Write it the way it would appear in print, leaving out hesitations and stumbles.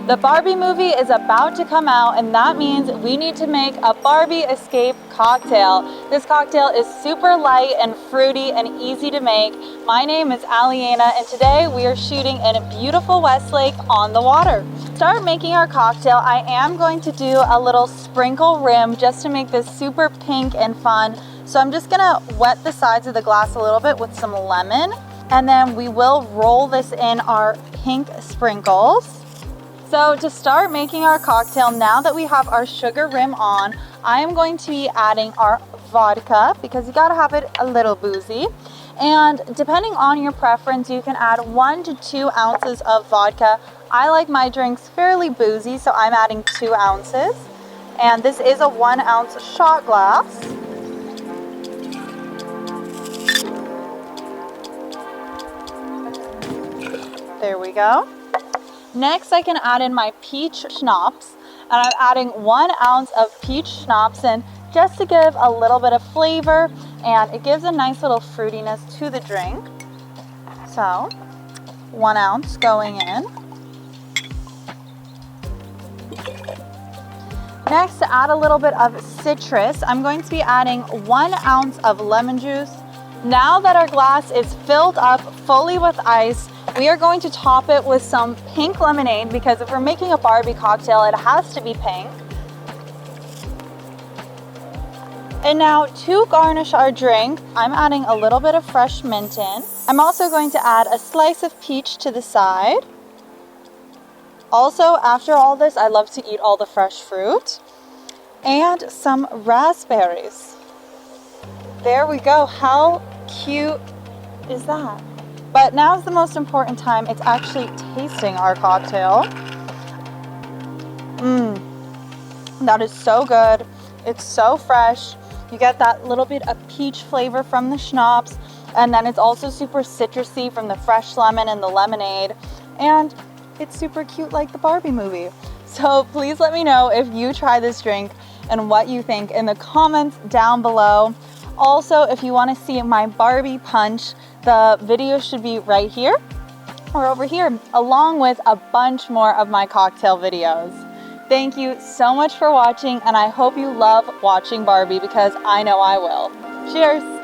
The Barbie movie is about to come out, and that means we need to make a Barbie escape cocktail. This cocktail is super light and fruity and easy to make. My name is Aliana, and today we are shooting in beautiful Westlake on the water. To start making our cocktail, I am going to do a little sprinkle rim just to make this super pink and fun. So I'm just gonna wet the sides of the glass a little bit with some lemon, and then we will roll this in our pink sprinkles. So to start making our cocktail, now that we have our sugar rim on, I am going to be adding our vodka because you gotta have it a little boozy. And depending on your preference, you can add 1 to 2 ounces of vodka. I like my drinks fairly boozy, so I'm adding 2 ounces. And this is a 1 ounce shot glass. There we go. Next, I can add in my peach schnapps, and I'm adding 1 ounce of peach schnapps in just to give a little bit of flavor, and it gives a nice little fruitiness to the drink. So 1 ounce going in. Next, to add a little bit of citrus, I'm going to be adding 1 ounce of lemon juice. Now that our glass is filled up fully with ice, we are going to top it with some pink lemonade because if we're making a Barbie cocktail, it has to be pink. And now to garnish our drink, I'm adding a little bit of fresh mint in. I'm also going to add a slice of peach to the side. Also, after all this, I love to eat all the fresh fruit. And some raspberries. There we go. How cute is that? But now is the most important time. It's actually tasting our cocktail. That is so good. It's so fresh. You get that little bit of peach flavor from the schnapps, and then it's also super citrusy from the fresh lemon and the lemonade. And it's super cute like the Barbie movie. So please let me know if you try this drink and what you think in the comments down below. Also, if you want to see my Barbie punch, the video should be right here or over here, along with a bunch more of my cocktail videos. Thank you so much for watching, and I hope you love watching Barbie because I know I will. Cheers!